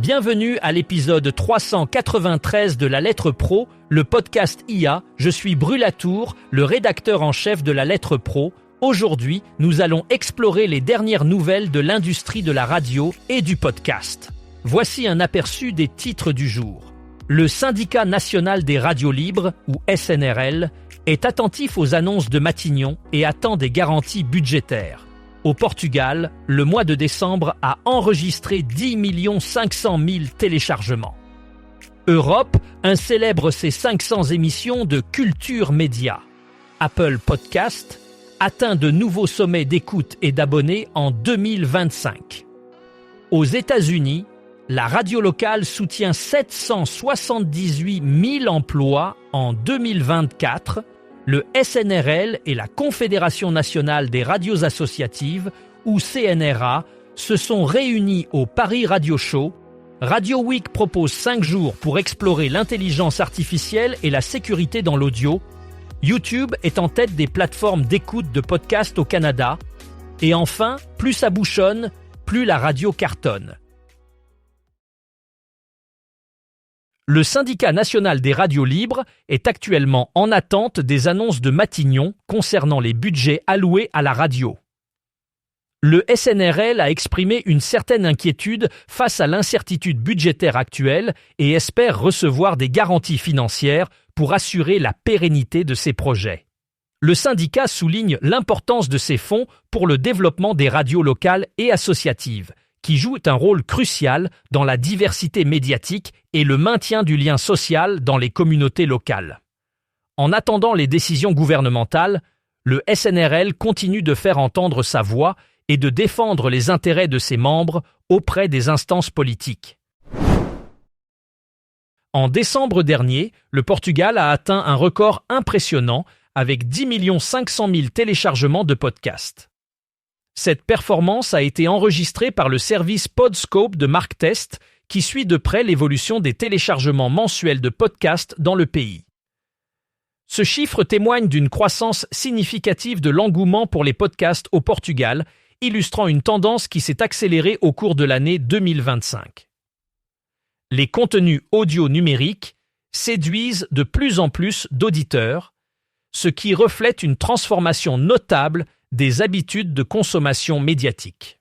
Bienvenue à l'épisode 393 de La Lettre Pro, le podcast IA. Je suis Brulatour, le rédacteur en chef de La Lettre Pro. Aujourd'hui, nous allons explorer les dernières nouvelles de l'industrie de la radio et du podcast. Voici un aperçu des titres du jour. Le Syndicat national des radios libres, ou SNRL, est attentif aux annonces de Matignon et attend des garanties budgétaires. Au Portugal, le mois de décembre a enregistré 10 500 000 téléchargements. Europe célèbre ses 500 émissions de culture média. Apple Podcast atteint de nouveaux sommets d'écoute et d'abonnés en 2025. Aux États-Unis, la radio locale soutient 778 000 emplois en 2024. Le SNRL et la Confédération nationale des radios associatives, ou CNRA, se sont réunis au Paris Radio Show. Radio Week propose 5 jours pour explorer l'intelligence artificielle et la sécurité dans l'audio. YouTube est en tête des plateformes d'écoute de podcasts au Canada. Et enfin, plus ça bouchonne, plus la radio cartonne. Le Syndicat national des radios libres est actuellement en attente des annonces de Matignon concernant les budgets alloués à la radio. Le SNRL a exprimé une certaine inquiétude face à l'incertitude budgétaire actuelle et espère recevoir des garanties financières pour assurer la pérennité de ses projets. Le syndicat souligne l'importance de ces fonds pour le développement des radios locales et associatives, qui jouent un rôle crucial dans la diversité médiatique et le maintien du lien social dans les communautés locales. En attendant les décisions gouvernementales, le SNRL continue de faire entendre sa voix et de défendre les intérêts de ses membres auprès des instances politiques. En décembre dernier, le Portugal a atteint un record impressionnant avec 10 500 000 téléchargements de podcasts. Cette performance a été enregistrée par le service Podscope de Mark Test, qui suit de près l'évolution des téléchargements mensuels de podcasts dans le pays. Ce chiffre témoigne d'une croissance significative de l'engouement pour les podcasts au Portugal, illustrant une tendance qui s'est accélérée au cours de l'année 2025. Les contenus audio numériques séduisent de plus en plus d'auditeurs, ce qui reflète une transformation notable des habitudes de consommation médiatique.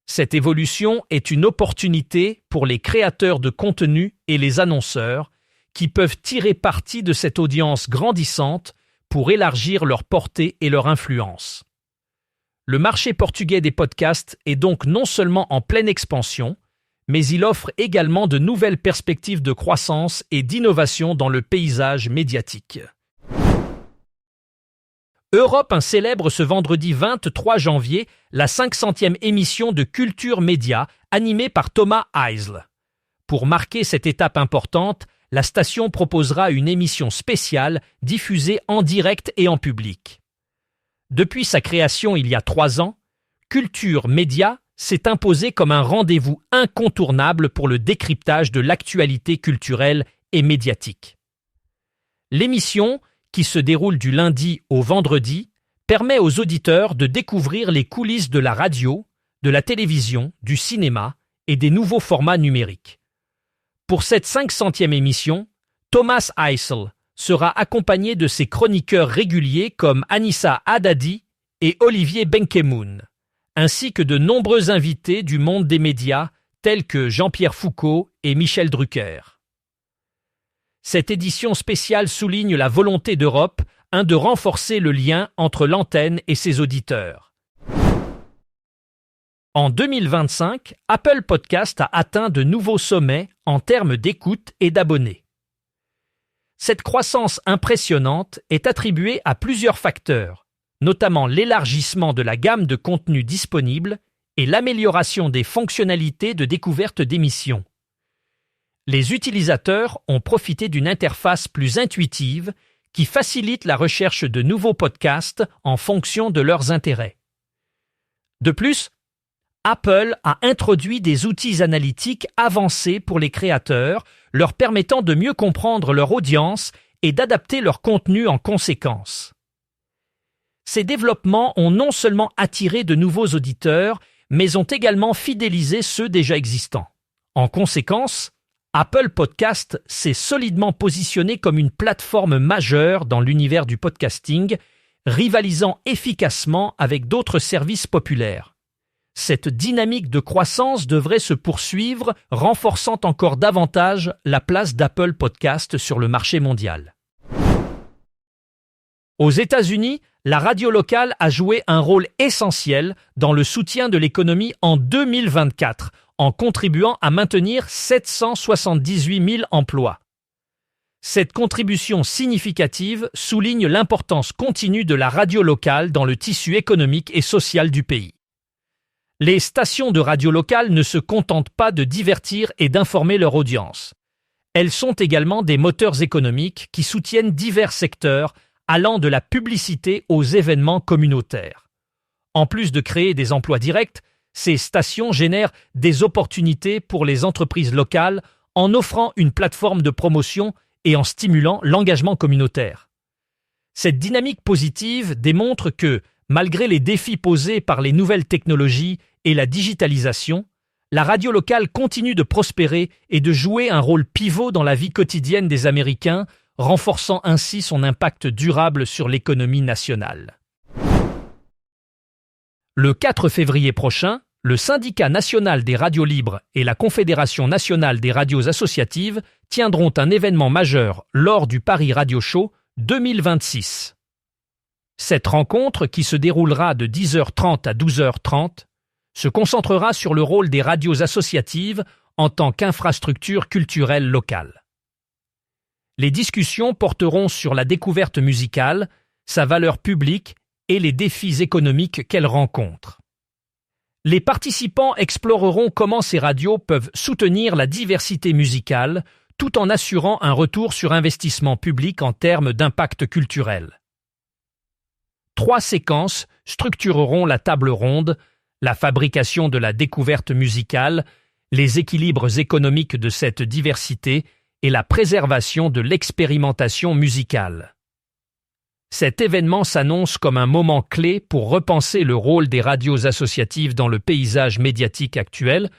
Cette évolution est une opportunité pour les créateurs de contenu et les annonceurs qui peuvent tirer parti de cette audience grandissante pour élargir leur portée et leur influence. Le marché portugais des podcasts est donc non seulement en pleine expansion, mais il offre également de nouvelles perspectives de croissance et d'innovation dans le paysage médiatique. Europe célèbre ce vendredi 23 janvier la 500e émission de Culture Média animée par Thomas Eisel. Pour marquer cette étape importante, la station proposera une émission spéciale diffusée en direct et en public. Depuis sa création il y a 3 ans, Culture Média s'est imposée comme un rendez-vous incontournable pour le décryptage de l'actualité culturelle et médiatique. L'émission, qui se déroule du lundi au vendredi, permet aux auditeurs de découvrir les coulisses de la radio, de la télévision, du cinéma et des nouveaux formats numériques. Pour cette 500e émission, Thomas Eisel sera accompagné de ses chroniqueurs réguliers comme Anissa Haddadi et Olivier Benkemoun, ainsi que de nombreux invités du monde des médias tels que Jean-Pierre Foucault et Michel Drucker. Cette édition spéciale souligne la volonté d'Europe de renforcer le lien entre l'antenne et ses auditeurs. En 2025, Apple Podcast a atteint de nouveaux sommets en termes d'écoute et d'abonnés. Cette croissance impressionnante est attribuée à plusieurs facteurs, notamment l'élargissement de la gamme de contenus disponibles et l'amélioration des fonctionnalités de découverte d'émissions. Les utilisateurs ont profité d'une interface plus intuitive qui facilite la recherche de nouveaux podcasts en fonction de leurs intérêts. De plus, Apple a introduit des outils analytiques avancés pour les créateurs, leur permettant de mieux comprendre leur audience et d'adapter leur contenu en conséquence. Ces développements ont non seulement attiré de nouveaux auditeurs, mais ont également fidélisé ceux déjà existants. En conséquence, Apple Podcast s'est solidement positionné comme une plateforme majeure dans l'univers du podcasting, rivalisant efficacement avec d'autres services populaires. Cette dynamique de croissance devrait se poursuivre, renforçant encore davantage la place d'Apple Podcast sur le marché mondial. Aux États-Unis, la radio locale a joué un rôle essentiel dans le soutien de l'économie en 2024, en contribuant à maintenir 778 000 emplois. Cette contribution significative souligne l'importance continue de la radio locale dans le tissu économique et social du pays. Les stations de radio locale ne se contentent pas de divertir et d'informer leur audience. Elles sont également des moteurs économiques qui soutiennent divers secteurs allant de la publicité aux événements communautaires. En plus de créer des emplois directs, ces stations génèrent des opportunités pour les entreprises locales en offrant une plateforme de promotion et en stimulant l'engagement communautaire. Cette dynamique positive démontre que, malgré les défis posés par les nouvelles technologies et la digitalisation, la radio locale continue de prospérer et de jouer un rôle pivot dans la vie quotidienne des Américains, renforçant ainsi son impact durable sur l'économie nationale. Le 4 février prochain, le Syndicat national des radios libres et la Confédération nationale des radios associatives tiendront un événement majeur lors du Paris Radio Show 2026. Cette rencontre, qui se déroulera de 10h30 à 12h30, se concentrera sur le rôle des radios associatives en tant qu'infrastructure culturelle locale. Les discussions porteront sur la découverte musicale, sa valeur publique et les défis économiques qu'elle rencontre. Les participants exploreront comment ces radios peuvent soutenir la diversité musicale tout en assurant un retour sur investissement public en termes d'impact culturel. 3 séquences structureront la table ronde, la fabrication de la découverte musicale, les équilibres économiques de cette diversité et la préservation de l'expérimentation musicale. Cet événement s'annonce comme un moment clé pour repenser le rôle des radios associatives dans le paysage médiatique actuel.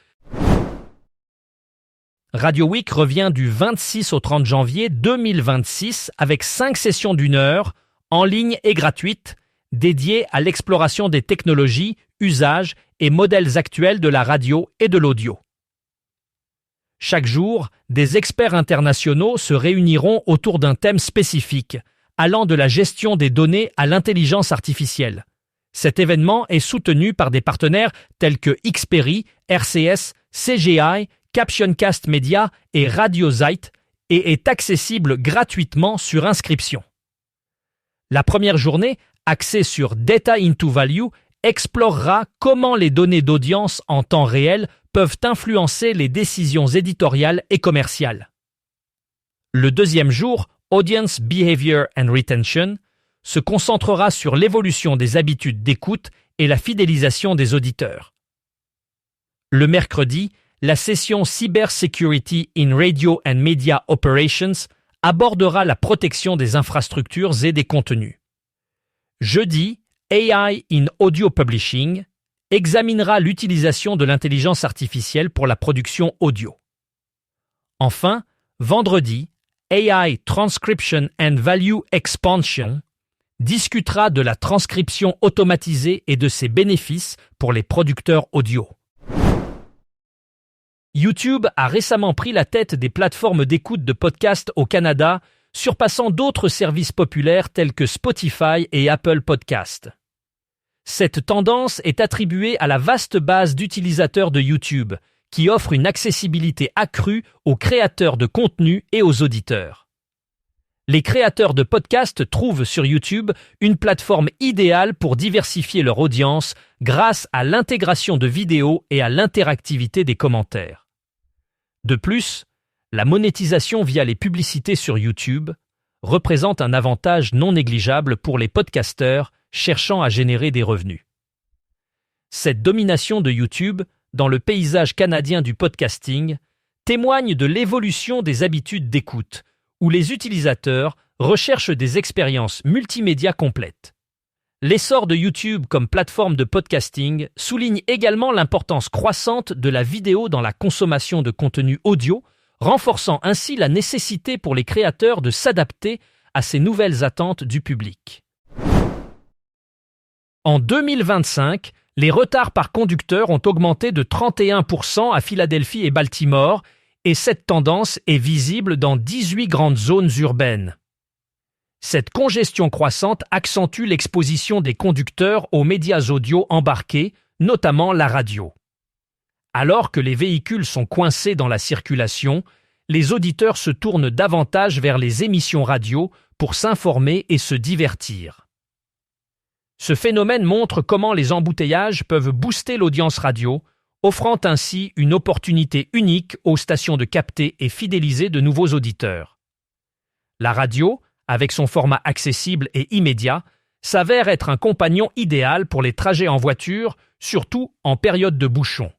Radio Week revient du 26 au 30 janvier 2026 avec 5 sessions d'1 heure, en ligne et gratuites, dédiées à l'exploration des technologies, usages et modèles actuels de la radio et de l'audio. Chaque jour, des experts internationaux se réuniront autour d'un thème spécifique, allant de la gestion des données à l'intelligence artificielle. Cet événement est soutenu par des partenaires tels que Xperi, RCS, CGI, Captioncast Media et Radiosite et est accessible gratuitement sur inscription. La première journée, axée sur Data into Value, explorera comment les données d'audience en temps réel peuvent influencer les décisions éditoriales et commerciales. Le deuxième jour, Audience Behavior and Retention, se concentrera sur l'évolution des habitudes d'écoute et la fidélisation des auditeurs. Le mercredi, la session Cybersecurity in Radio and Media Operations abordera la protection des infrastructures et des contenus. Jeudi, AI in Audio Publishing examinera l'utilisation de l'intelligence artificielle pour la production audio. Enfin, vendredi, AI Transcription and Value Expansion discutera de la transcription automatisée et de ses bénéfices pour les producteurs audio. YouTube a récemment pris la tête des plateformes d'écoute de podcasts au Canada, surpassant d'autres services populaires tels que Spotify et Apple Podcasts. Cette tendance est attribuée à la vaste base d'utilisateurs de YouTube, qui offre une accessibilité accrue aux créateurs de contenu et aux auditeurs. Les créateurs de podcasts trouvent sur YouTube une plateforme idéale pour diversifier leur audience grâce à l'intégration de vidéos et à l'interactivité des commentaires. De plus, la monétisation via les publicités sur YouTube représente un avantage non négligeable pour les podcasteurs cherchant à générer des revenus. Cette domination de YouTube dans le paysage canadien du podcasting témoigne de l'évolution des habitudes d'écoute, où les utilisateurs recherchent des expériences multimédia complètes. L'essor de YouTube comme plateforme de podcasting souligne également l'importance croissante de la vidéo dans la consommation de contenu audio, renforçant ainsi la nécessité pour les créateurs de s'adapter à ces nouvelles attentes du public. En 2025, les retards par conducteur ont augmenté de 31% à Philadelphie et Baltimore, et cette tendance est visible dans 18 grandes zones urbaines. Cette congestion croissante accentue l'exposition des conducteurs aux médias audio embarqués, notamment la radio. Alors que les véhicules sont coincés dans la circulation, les auditeurs se tournent davantage vers les émissions radio pour s'informer et se divertir. Ce phénomène montre comment les embouteillages peuvent booster l'audience radio, offrant ainsi une opportunité unique aux stations de capter et fidéliser de nouveaux auditeurs. La radio, avec son format accessible et immédiat, s'avère être un compagnon idéal pour les trajets en voiture, surtout en période de bouchons.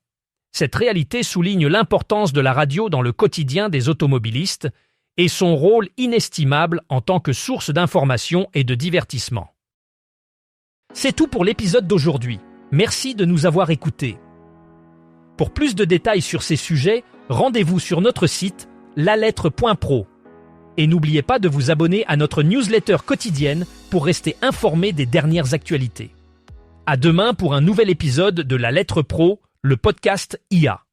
Cette réalité souligne l'importance de la radio dans le quotidien des automobilistes et son rôle inestimable en tant que source d'information et de divertissement. C'est tout pour l'épisode d'aujourd'hui. Merci de nous avoir écoutés. Pour plus de détails sur ces sujets, rendez-vous sur notre site lalettre.pro. Et n'oubliez pas de vous abonner à notre newsletter quotidienne pour rester informé des dernières actualités. À demain pour un nouvel épisode de La Lettre Pro, le podcast IA.